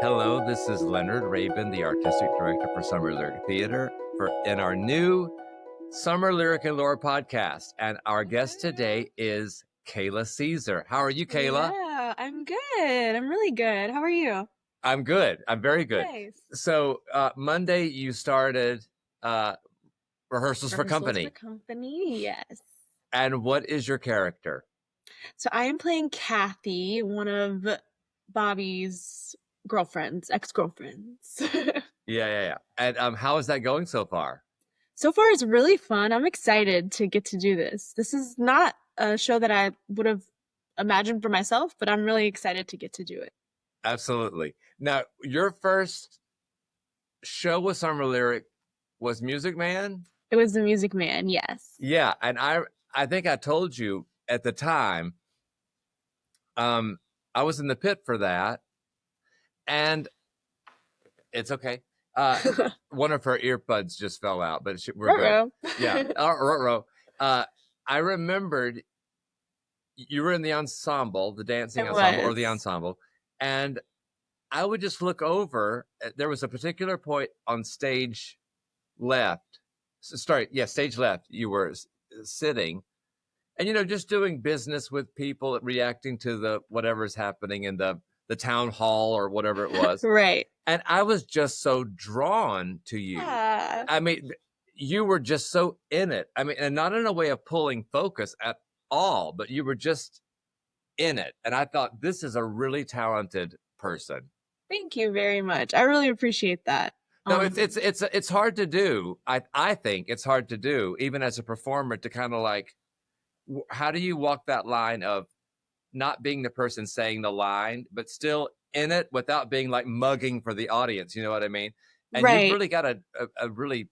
Hello, this is Leonard Rabin, the Artistic Director for Summer Lyric Theater, in our new Summer Lyric and Lore podcast. And our guest today is Kayla Caesar. How are you, Kayla? Yeah, I'm good. I'm really good. How are you? I'm good. I'm very good. Nice. So Monday you started rehearsals for Rehearsals for company. company, yes. And what is your character? So I am playing Kathy, one of Bobby's girlfriends, ex-girlfriends. Yeah. And how is that going so far? So far, it's really fun. I'm excited to get to do this. This is not a show that I would have imagined for myself, but I'm really excited to get to do it. Absolutely. Now, your first show with Summer Lyric was Music Man? It was The Music Man, yes. Yeah, and I think I told you at the time, um, I was in the pit for that, and it's okay. One of her earbuds just fell out, but we're good. Ruh-roh. Yeah, ruh-roh. I remembered you were in the ensemble, the dancing It ensemble or was. the ensemble, and I would just look over. There was a particular point on stage left. Stage left. You were sitting, and just doing business with people, reacting to the whatever's happening in the town hall or whatever it was. Right. And I was just so drawn to you. Ah. I mean, you were just so in it. I mean, and not in a way of pulling focus at all, but you were just in it. And I thought, this is a really talented person. Thank you very much. I really appreciate that. No, it's hard to do. I think it's hard to do, even as a performer, to kind of like, how do you walk that line of not being the person saying the line, but still in it without being like mugging for the audience? You know what I mean? And you've Right. really got a really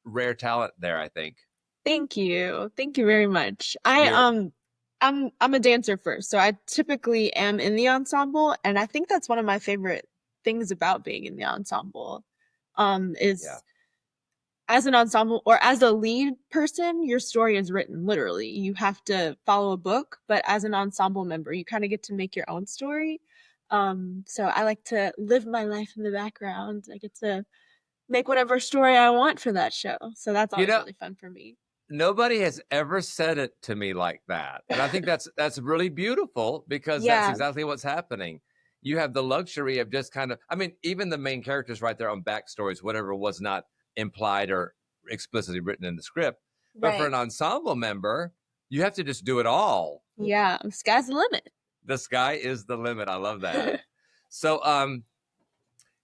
rare talent there, I think. Thank you. Thank you very much. You're I'm a dancer first, so I typically am in the ensemble, and I think that's one of my favorite things about being in the ensemble. Is Yeah. as an ensemble or as a lead person, your story is written literally. You have to follow a book, but as an ensemble member, you kind of get to make your own story. So I like to live my life in the background. I get to make whatever story I want for that show. So that's You always know, really fun for me. nobody has ever said it to me like that. And I think that's really beautiful, because that's Yeah, exactly what's happening. You have the luxury of just kind of, I mean, even the main characters right there on backstories, whatever was not implied or explicitly written in the script. But for right. an ensemble member, you have to just do it all. Yeah, sky's the limit. The sky is the limit. I love that. So,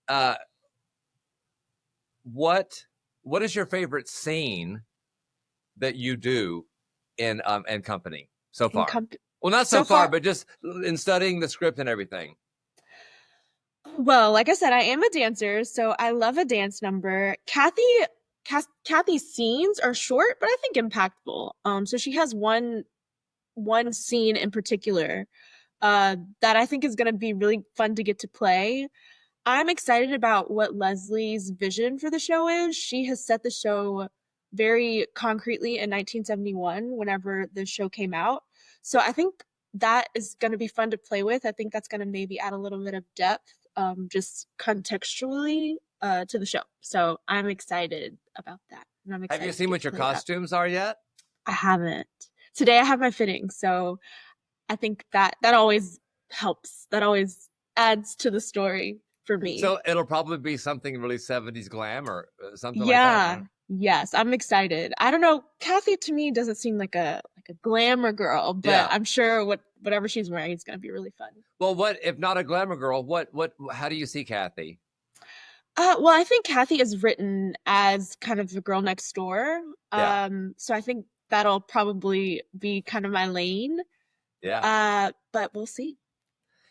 uh, what is your favorite scene that you do in company so In far? comp Well, not so So far, far, but just in studying the script and everything. well, like I said, I am a dancer, so I love a dance number. Kathy's scenes are short, but I think impactful. So she has one scene in particular, that I think is going to be really fun to get to play. I'm excited about what Leslie's vision for the show is. She has set the show very concretely in 1971, whenever the show came out. So I think that is going to be fun to play with. I think that's going to maybe add a little bit of depth, just contextually, to the show. So I'm excited about that. And I'm Have you excited to seen get what to your play that. costumes are yet? I haven't. Today I have my fitting, so I think that always helps. That always adds to the story for me. So it'll probably be something really 70s glam or something like that, huh? Yeah. Yes, I'm excited. I don't know, Kathy to me doesn't seem like a glamour girl, but Yeah. I'm sure whatever she's wearing is gonna be really fun. Well, what if not a glamour girl? How do you see Kathy? Well, I think Kathy is written as kind of the girl next door. Yeah. So I think that'll probably be kind of my lane. Yeah. But we'll see.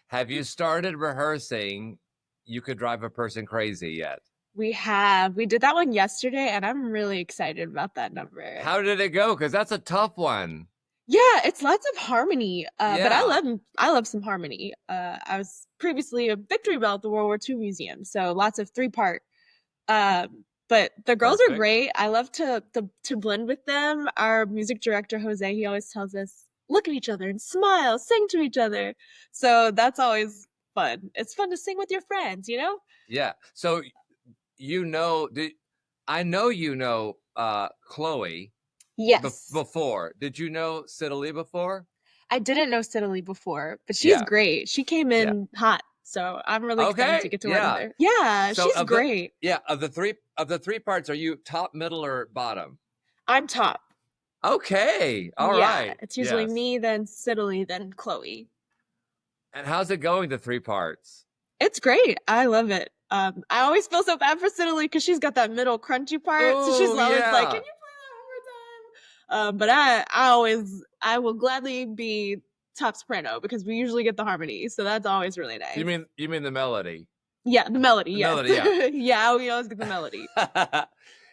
Have you started rehearsing You Could Drive a Person Crazy yet? We did that one yesterday, and I'm really excited about that number. How did it go? Because that's a tough one. Yeah, it's lots of harmony, but Yeah. I love some harmony. I was previously a Victory Bell at the World War II Museum, so lots of three-part. But the girls are Perfect. great. I love to blend with them. Our music director Jose, he always tells us, look at each other and smile, sing to each other. So that's always fun. It's fun to sing with your friends, you know? Yeah. So I know Chloe Yes. before. Did you know Cidalee before? I didn't know Citily before, but she's Yeah. great. She came Yeah. in hot, so I'm really excited to Okay. get to work with Yeah. her. Yeah, So she's great. of the three parts, are you top, middle, or bottom? I'm top. Okay. All Yeah, right. it's usually Yes. me, then Citily, then Chloe. And how's it going, the three parts? It's great. I love it. I always feel so bad for Citily because she's got that middle crunchy part, so she's Oh, always like, "Can yeah. you play that one more time?" But I will gladly be top soprano because we usually get the harmony, so that's always really nice. You mean the melody? Yeah, the melody, The yes. melody, yeah. Yeah, we always get the melody.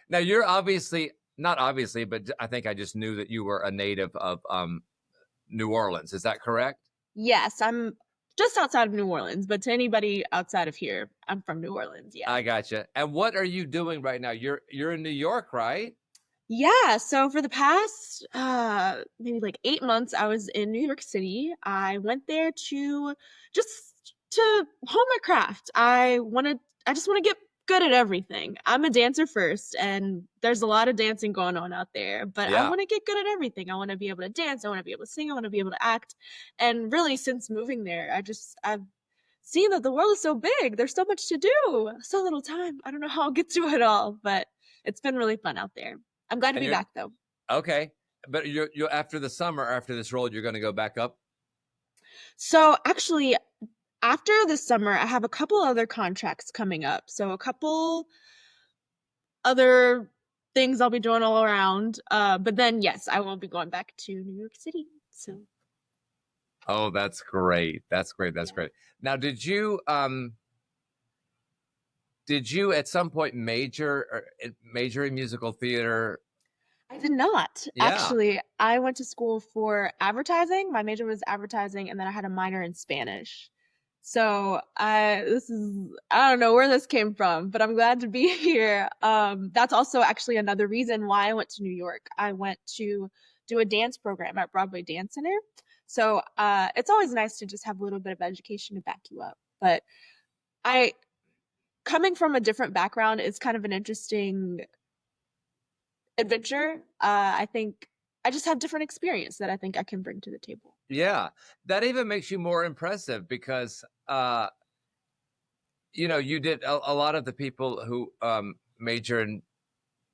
Now you're obviously not obviously, but I think I just knew that you were a native of New Orleans. Is that correct? Yes, I'm just outside of New Orleans, but to anybody outside of here, I'm from New Orleans. Yeah. I gotcha. And what are you doing right now? You're in New York, right? Yeah, so for the past maybe like 8 months, I was in New York City. I went there to just to hone my craft. I just want to get good at everything. I'm a dancer first, and there's a lot of dancing going on out there, but I Yeah. want to get good at everything. I want to be able to dance, I want to be able to sing, I want to be able to act. And really since moving there, I've seen that the world is so big. There's so much to do. So little time. I don't know how I'll get to it all, but it's been really fun out there. I'm glad to And be you're back though. okay. But you're after the summer, after this role, you're going to go back up. So actually, after this summer, I have a couple other contracts coming up. So a couple other things I'll be doing all around. But then yes, I will be going back to New York City. So Oh, that's great. That's great. That's yeah. great. Now, did you at some point major in musical theater? I did not. Yeah. Actually, I went to school for advertising. My major was advertising, and then I had a minor in Spanish. So I don't know where this came from, but I'm glad to be here. That's also actually another reason why I went to New York. I went to do a dance program at Broadway Dance Center. So it's always nice to just have a little bit of education to back you up. But I coming from a different background is kind of an interesting adventure. I think I just have different experience that I think I can bring to the table. Yeah. That even makes you more impressive because you did a lot of the people who major in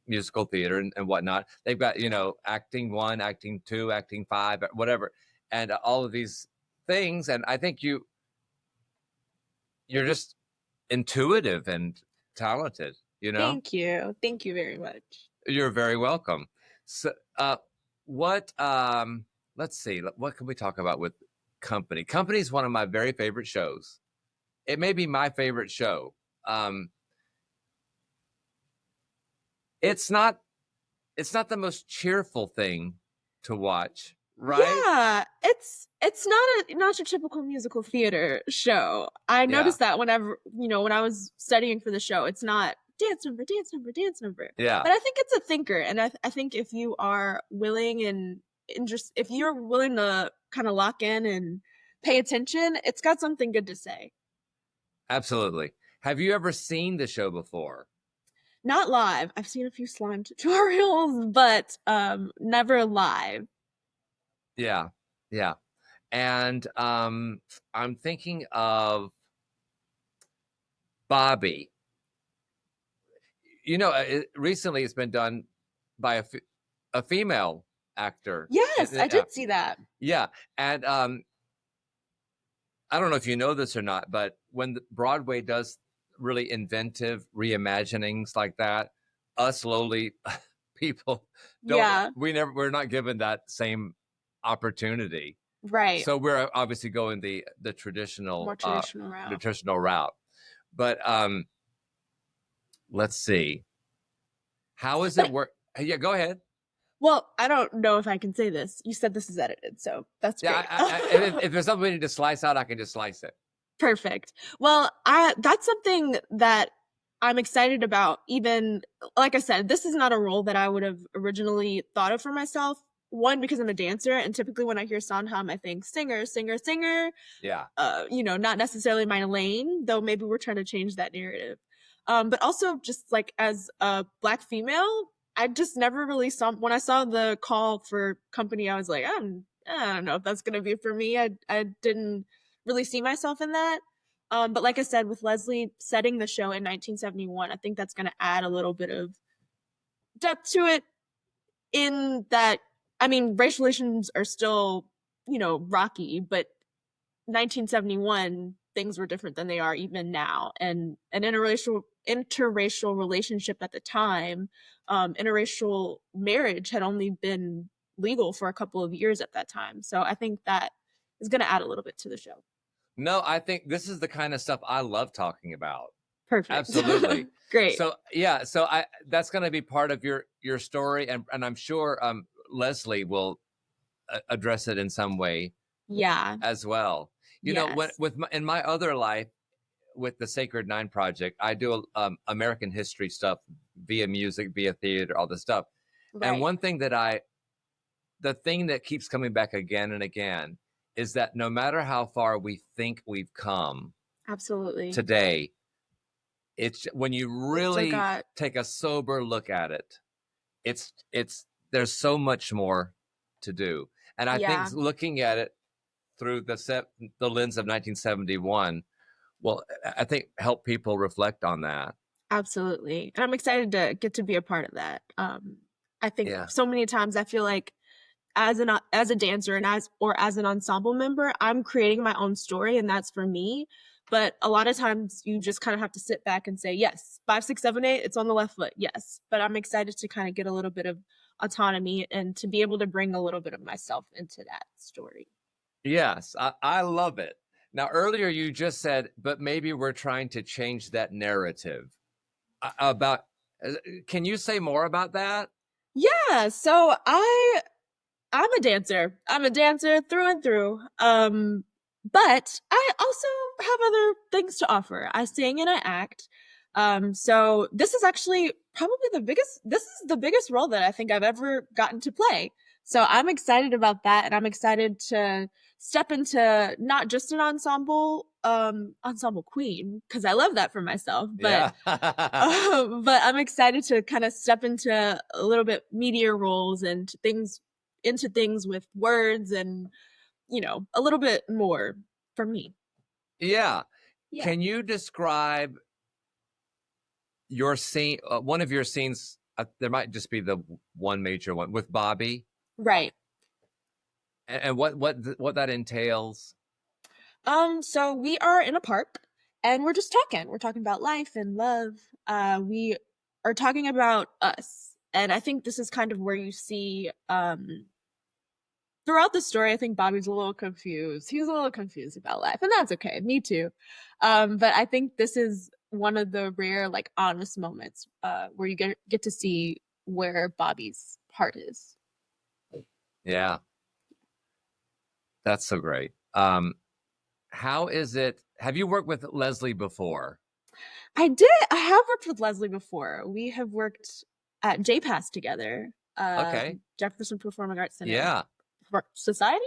musical theater and whatnot. They've got, acting one, acting two, acting five, whatever, and all of these things. And I think you're just intuitive and talented. Thank you. Thank you very much. You're very welcome. So, what? Let's see. What can we talk about with Company? Company is one of my very favorite shows. It may be my favorite show. Um, it's not. It's not the most cheerful thing to watch, right? Yeah, it's not your typical musical theater show. I Yeah. noticed that whenever, when I was studying for the show, it's not dance number, dance number, dance number. Yeah. But I think it's a thinker, and I think if you are willing and just if you're willing to kind of lock in and pay attention, it's got something good to say. Absolutely. Have you ever seen the show before? Not live. I've seen a few slime tutorials, but never live. Yeah. Yeah. And I'm thinking of Bobby. Recently it's been done by a female actor. Yes, I did see that. Yeah. And I don't know if you know this or not, but when Broadway does really inventive reimaginings like that, us lowly people Yeah, we're not given that same opportunity. right. So we're obviously going the More traditional route. traditional route. But let's see. How is it But work? Yeah, go ahead. well, I don't know if I can say this. You said this is edited, so that's Yeah, great. if there's something we need to slice out, I can just slice it. Perfect. Well, I that's something that I'm excited about. Even like I said, this is not a role that I would have originally thought of for myself. one, because I'm a dancer, and typically when I hear Sondheim, I think singer, singer, singer. Yeah. Not necessarily my lane, though maybe we're trying to change that narrative. But also just like as a Black female, I just never really saw, when I saw the call for company, I was like, I don't know if that's gonna be for me. I didn't really see myself in that. But like I said, with Leslie setting the show in 1971, I think that's gonna add a little bit of depth to it, in that, I mean, racial relations are still, rocky, but 1971 things were different than they are even now, and an interracial relationship at the time, interracial marriage had only been legal for a couple of years at that time, so I think that is going to add a little bit to the show. No, I think this is the kind of stuff I love talking about. Perfect. Absolutely. Great. So yeah, so I that's going to be part of your story, and I'm sure Leslie will address it in some way Yeah. as well. When Yes. in my other life with the Sacred Nine Project, I do American history stuff via music, via theater, all this stuff. And Right. one thing the thing that keeps coming back again and again is that no matter how far we think we've come Absolutely. today, it's when you We still really got. take a sober look at it, it's there's so much more to do. And I think Yeah. looking at it through the lens of 1971, well, I think help people reflect on that. Absolutely. And I'm excited to get to be a part of that. I think Yeah. so many times I feel like as a dancer and as an ensemble member, I'm creating my own story, and that's for me. But a lot of times you just kind of have to sit back and say, yes, 5, 6, 7, 8, it's on the left foot. Yes. But I'm excited to kind of get a little bit of autonomy and to be able to bring a little bit of myself into that story. Yes, I love it. Now, earlier you just said, but maybe we're trying to change that narrative about. Can you say more about that? Yeah. So I'm a dancer. I'm a dancer through and through. But I also have other things to offer. I sing and I act. So this is actually probably this is the biggest role that I think I've ever gotten to play. So I'm excited about that, and I'm excited to step into not just an ensemble queen, because I love that for myself, but Yeah. but I'm excited to kind of step into a little bit meatier roles and into things with words and, a little bit more for me. Yeah. Yeah. Can you describe your scene, one of your scenes? There might just be the one major one with Bobby, Right. and what that entails. So we are in a park and we're just talking. We're talking about life and love. We are talking about us. And I think this is kind of where you see throughout the story, I think Bobby's a little confused. He's a little confused about life, and that's okay. Me too. But I think this is one of the rare, like, honest moments where you get to see where Bobby's heart is. Yeah, that's so great. How is it? Have you worked with Leslie before? I did. I have worked with Leslie before. We have worked at JPass together, Okay. Jefferson Performing Arts Center Yeah. Society.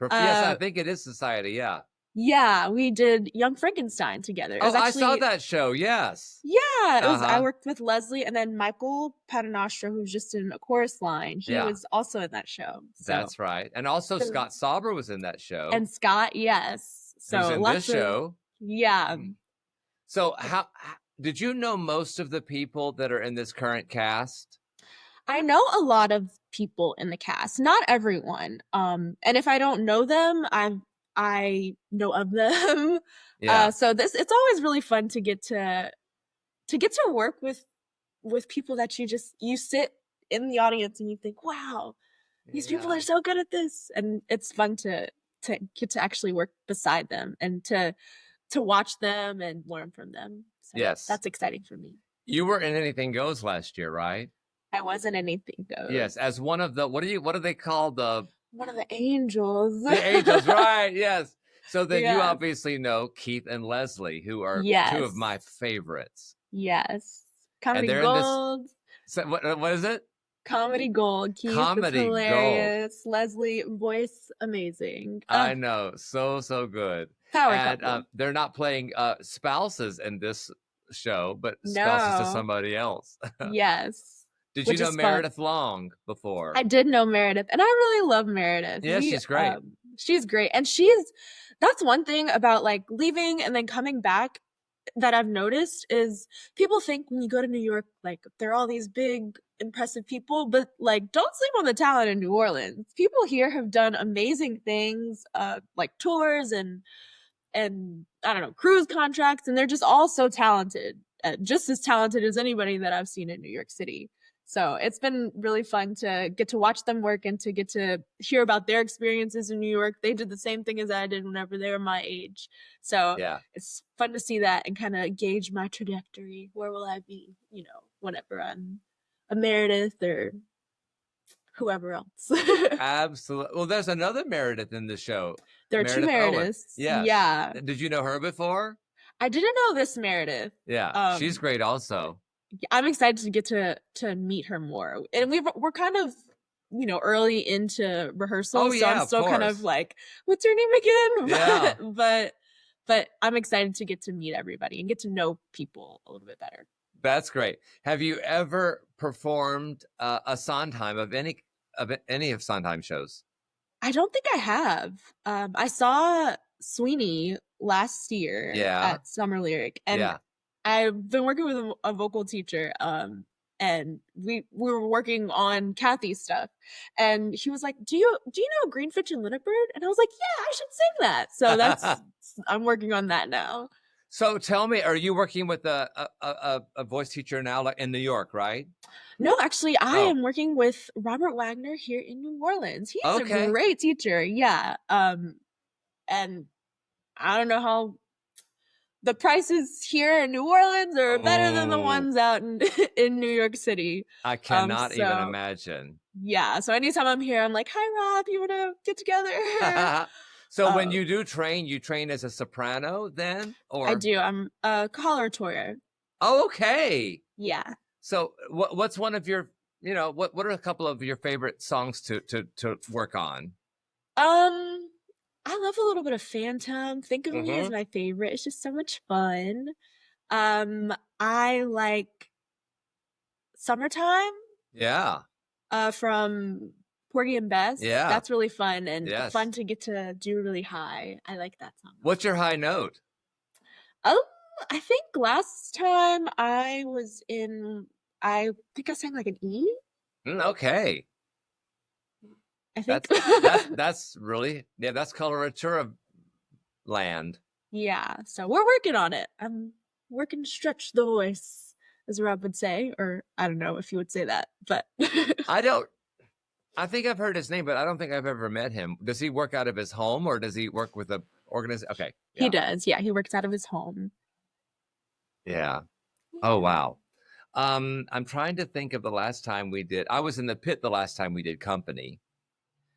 Yes, I Uh, think it is Society. Yeah. yeah, we did Young Frankenstein together. It Oh, was I saw actually. that show. Yes. Yeah, it was. I Uh-huh. worked with Leslie, and then Michael Paternostra, who's just in a chorus line. He Yeah, was also in that show. So, that's right. And also so- Scott Sauber was in that show, and Scott, yes. who's So in this lots of, show. yeah. Mhm. So did you know most of the people that are in this current cast? I know a lot of people in the cast, not everyone. And if I don't know them, I know of them. Yeah. So it's always really fun to get to work with people that you sit in the audience and you think, wow, these people Yeah. are so good at this, and it's fun to get to actually work beside them and to watch them and learn from them. So Yes. that's exciting for me. You were in Anything Goes last year, right? I wasn't anything Yes, goes. as one of the what do they call One of the angels. the angels, right? Yes. So then you Yes. obviously know Keith and Leslie, who are two of my Yes. favorites. Yes. And Comedy they're in this Gold. what is it? Comedy gold. Keith is Comedy gold. hilarious. Leslie, voice amazing. I know, so good. Power And couple. they're not playing spouses in this show, but spouses to No. somebody else. Yes. Did you Which know is fun. Meredith Long before? I did know Meredith, and I really love Meredith. Yeah, she's great. She's great. And that's one thing about like leaving and then coming back that I've noticed is people think when you go to New York, like they're all these big, impressive people, but like don't sleep on the talent in New Orleans. People here have done amazing things, like tours and I don't know, cruise contracts, and they're just all so talented, just as talented as anybody that I've seen in New York City. So it's been really fun to get to watch them work and to get to hear about their experiences in New York. They did the same thing as I did whenever they were my age. So Yeah. it's fun to see that and kind of gauge my trajectory. Where will I be, whenever I'm a Meredith or whoever else? Absolutely. Well, there's another Meredith in the show. There are two Meredith Owen. Merediths. Yes. Yeah. Did you know her before? I didn't know this Meredith. Yeah, she's Um, great also. I'm excited to get to meet her more. And we're kind of, early into rehearsal, Oh so I'm yeah, of still kind of course. like, what's her name again? Yeah. But I'm excited to get to meet everybody and get to know people a little bit better. That's great. Have you ever performed a Sondheim of any of Sondheim shows? I don't think I have. I saw Sweeney last year Yeah. at Summer Lyric, and Yeah. I've been working with a vocal teacher, and we were working on Kathy's stuff, and he was like, "Do you know Greenfinch and Littlebird?" And I was like, "Yeah, I should sing that." So I'm working on that now. So tell me, are you working with a voice teacher now, like in New York, right? No, actually, I Oh, am working with Robert Wagner here in New Orleans. He is a okay. great teacher, yeah. And I don't know how the prices here in New Orleans are better than the Oh, ones out in in New York City. I cannot even So imagine. yeah. So anytime I'm here, I'm like, "Hi, Rob, you want to get together?" So when um, you train as a soprano then, I or do. I'm a coloratura. oh, okay. Yeah. So what's one of your, what are a couple of your favorite songs to work on? Um, I love a little bit of Phantom. Think of Me is Mm-hmm. my favorite. It's just so much fun. I like Summertime. Yeah. From Porgy and Bess. Yeah. That's really fun and Yes. fun to get to do really high. I like that song a What's lot. your high note? Oh, I think last time I think I sang like an E, Okay. I think. That's really, yeah, that's coloratura land. Yeah, so we're working on it. I'm working to stretch the voice, as Rob would say, or I don't know if you would say that, but I don't I think I've heard his name, but I don't think I've ever met him. Does he work out of his home or does he work with a organization? Okay. he Yeah. does. Yeah, he works out of his home. Yeah. Oh wow. I'm trying to think of the last time we did. I was in the pit the last time we did company.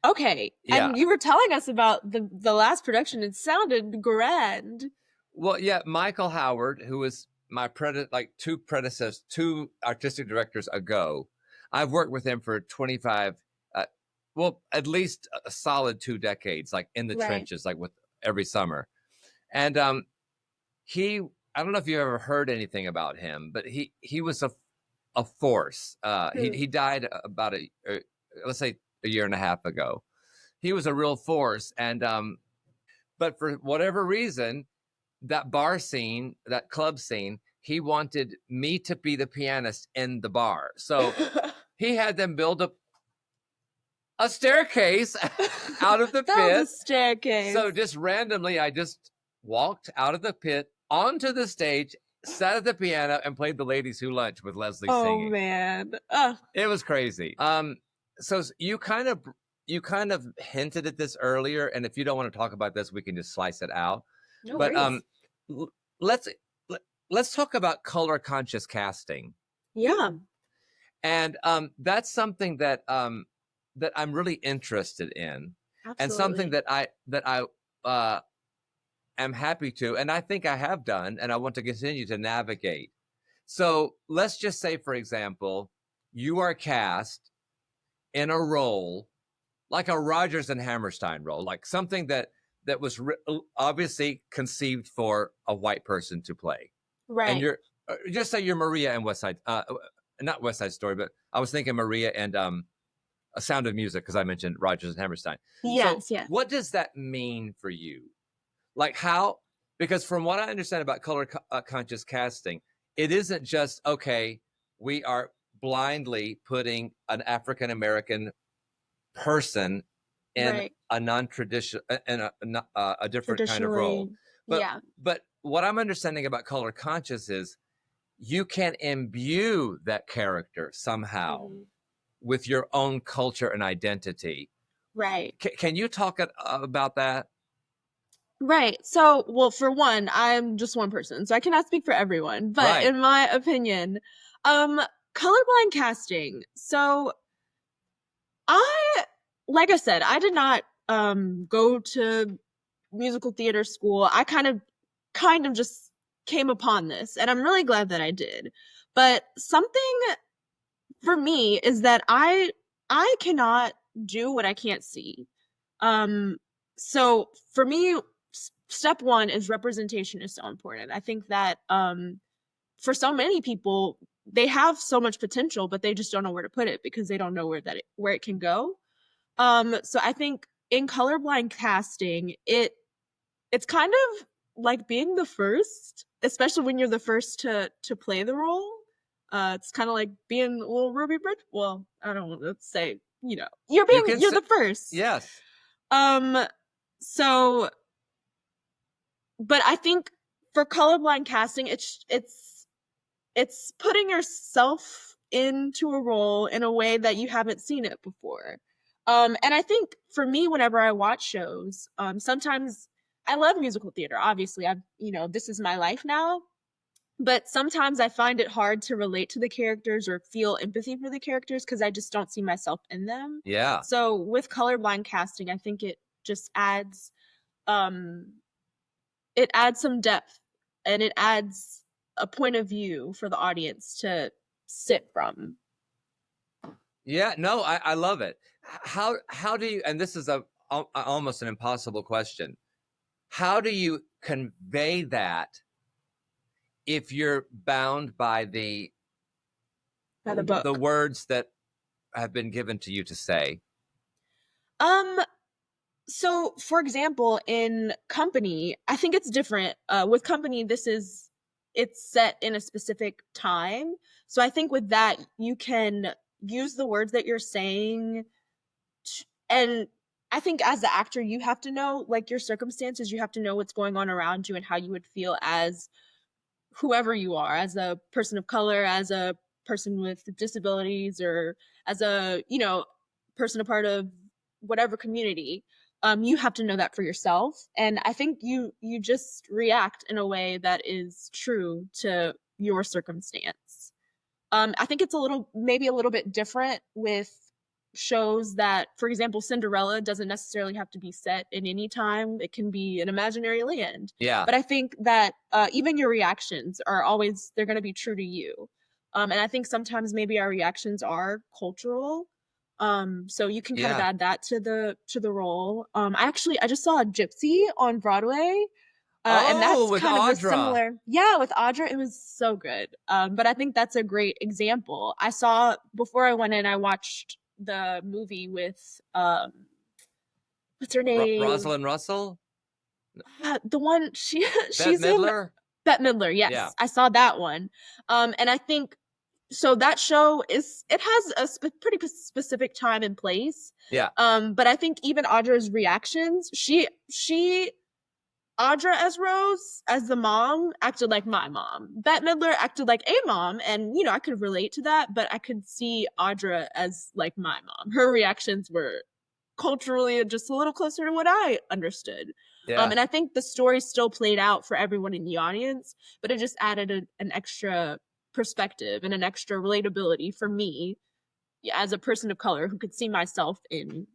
Okay, Yeah. and you were telling us about the last production. It sounded grand. Well, yeah, Michael Howard, who was my two artistic directors ago. I've worked with him for 25, well, at least a solid 2 decades, like in the Right. trenches, like with every summer. And he, I don't know if you ever heard anything about him, but he was a force. Hmm. He died about let's say a year and a half ago. He was a real force, and but for whatever reason, that bar scene, that club scene, he wanted me to be the pianist in the bar. So he had them build a staircase out of the Build a pit. staircase. So just randomly, I just walked out of the pit onto the stage, sat at the piano, and played the Ladies Who Lunch with Leslie Oh singing. man. It was crazy. So you kind of hinted at this earlier, and if you don't want to talk about this, we can just slice it out. No But worries. let's let's talk about color conscious casting, Yeah, and that's something that that I'm really interested in, and something absolutely. that I uh, am happy to, and I think I have done, and I want to continue to navigate. So let's just say, for example, you are cast in a role like a Rodgers and Hammerstein role, like something that was obviously conceived for a white person to play, and Right. you're just say you're Maria and West Side, not West Side Story, but I was thinking Maria and A Sound of Music because I mentioned Rodgers and Hammerstein. So, Yes, yes. what does that mean for you? Like how? Because from what I understand about color conscious casting, it isn't just okay. We are blindly putting an African American person in Right. a non-traditional in a different kind of role. Traditionally, But yeah. what I'm understanding about color conscious is you can imbue that character somehow Mhm. with your own culture and identity. Right. Can you talk about that? Right. So, well, for one, I'm just one person, so I cannot speak for everyone. But Right. in my opinion, um, colorblind casting. So I, like I said, I did not go to musical theater school. I kind of just came upon this, and I'm really glad that I did. But something for me is that I cannot do what I can't see. Um, so for me, step one is representation is so important. I think that for so many people, they have so much potential, but they just don't know where to put it because they don't know where it can go. So I think in colorblind casting, it's kind of like being the first, especially when you're the first to play the role. It's kind of like being little Ruby Bridge. Well, I don't want to say, You can you're say the first. yes. Um, so, but I think for colorblind casting, it's putting yourself into a role in a way that you haven't seen it before. And I think for me, whenever I watch shows, sometimes I love musical theater. Obviously, this is my life now. But sometimes I find it hard to relate to the characters or feel empathy for the characters because I just don't see myself in them. Yeah. So with colorblind casting, I think it just um adds some depth, and it adds a point of view for the audience to sit from. Yeah, no, I love it. How do you? And this is almost an impossible question. How do you convey that if you're bound by By the the book. words that have been given to you to say? Um, so for example, in Company, I think it's different. With Company, it's set in a specific time. So I think with that, you can use the words that you're saying, and I think as the actor, you have to know like your circumstances, you have to know what's going on around you and how you would feel as whoever you are, as a person of color, as a person with disabilities, or as a person a part of whatever community. You have to know that for yourself, and I think you just react in a way that is true to your circumstance. I think it's maybe a little bit different with shows that, for example, Cinderella doesn't necessarily have to be set in any time. It can be an imaginary land. Yeah, But I think that even your reactions they're going to be true to you. And I think sometimes maybe our reactions are cultural. So you can kind of yeah. add that to the role. I just saw a Gypsy on Broadway, and Oh, that's with kind of a Audra. similar, yeah, with Audra, it was so good. But I think that's a great example. I saw before I went in, I watched the movie with what's her name? Rosalind Russell, The one Bette she's in Midler. Bette Midler. Yeah, Yes, I saw that one. And I think so. That show it has a pretty specific time and place. yeah, But I think even Audra's reactions, she Audra as Rose, as the mom, acted like my mom. Bette Midler acted like a mom, and I could relate to that, but I could see Audra as like my mom. Her reactions were culturally just a little closer to what I understood. yeah, And I think the story still played out for everyone in the audience, but it just added an extra perspective and an extra relatability for me as a person of color who could see myself in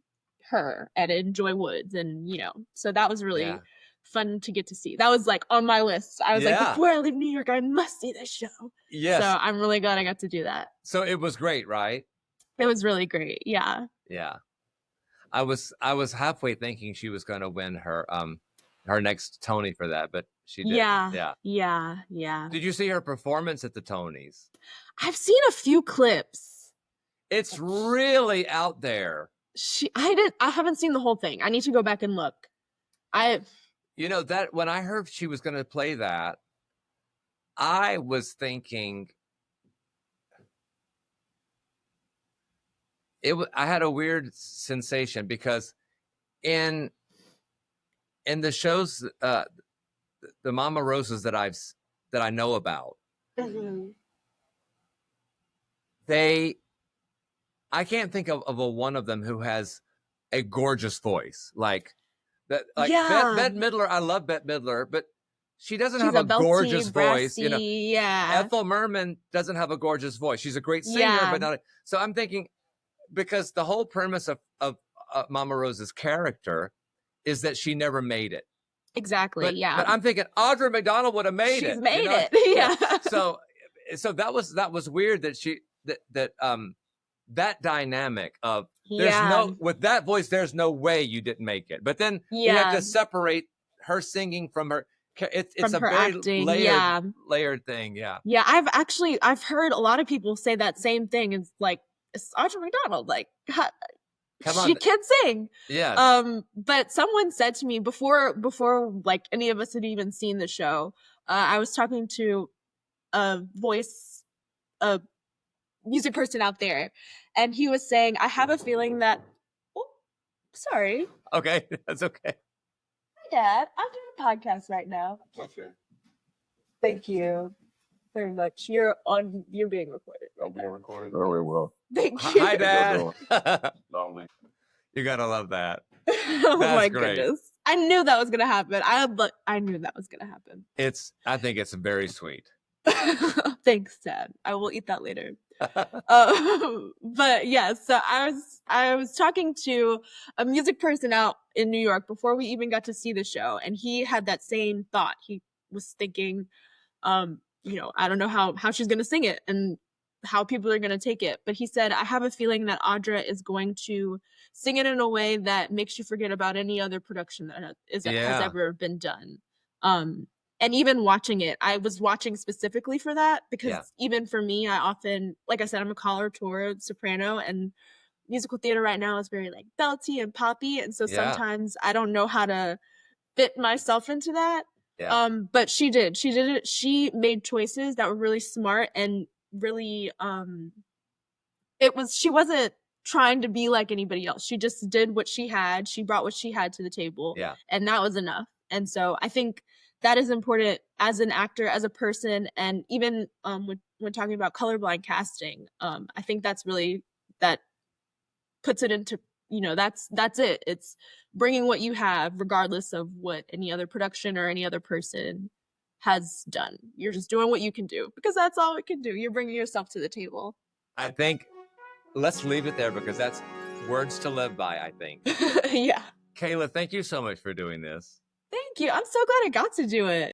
her and in Joy Woods, and so that was yeah, really fun to get to see. That was like on my list. I was like, yeah. before I leave New York, I must see this show. So Yes. I'm really glad I got to do that. So it was great, right? It was really great. Yeah. Yeah. I was halfway thinking she was going to win her next Tony for that, but she didn't. Yeah. Yeah. Yeah. Yeah. Did you see her performance at the Tonys? I've seen a few clips. It's really out there. I haven't seen the whole thing. I need to go back and look. You know, that when I heard she was going to play that, I was thinking I had a weird sensation because in the shows, the Mama Roses that I know about, I can't think of a one of them who has a gorgeous voice like that. Like Yeah. Bette Midler, I love Bette Midler, but she doesn't She's have a belty, gorgeous voice. You know, brassy, yeah. Ethel Merman doesn't have a gorgeous voice. She's a great singer, Yeah. but not. So I'm thinking, because the whole premise of Mama Rose's character is that she never made it. Exactly. But, yeah. But I'm thinking Audra McDonald would have made it. She's made you know? it. Yeah. So that was weird that that dynamic of with that voice, there's no way you didn't make it. But then you have to separate her singing from her. It's a very acting. layered thing. Yeah. Yeah. I've heard a lot of people say that same thing. It's like, it's Audra McDonald. Like, she can sing. Yes. But someone said to me before like any of us had even seen the show, I was talking to a music person out there, and he was saying, I have a feeling that, sorry. Okay, that's okay. Hi, Dad. I'm doing a podcast right now. Okay. Thank you very much. You're being recorded. I'm being recorded. Very well. Thank you. Hi, Dad. You gotta love that. Oh my goodness. I knew that was gonna happen. I knew that was gonna happen. I think it's very sweet. Thanks, Dad. I will eat that later. But yeah, so I was talking to a music person out in New York before we even got to see the show, and he had that same thought. He was thinking, you know, I don't know how she's gonna sing it and how people are gonna take it. But he said, I have a feeling that Audra is going to sing it in a way that makes you forget about any other production that has ever been done. And even watching it, I was watching specifically for that, because even for me, I often, like I said, I'm a coloratura soprano, and musical theater right now is very like belty and poppy. And so sometimes I don't know how to fit myself into that. Yeah. But she did it. She made choices that were really smart and really, she wasn't trying to be like anybody else. She just did what she had. She brought what she had to the table. Yeah. And that was enough. And so I think that is important as an actor, as a person, and even when talking about colorblind casting, I think that's really, that puts it into, you know, that's it. It's bringing what you have, regardless of what any other production or any other person has done. You're just doing what you can do, because that's all it can do. You're bringing yourself to the table. I think let's leave it there, because that's words to live by, I think. Yeah. Kayla, thank you so much for doing this. Thank you. I'm so glad I got to do it.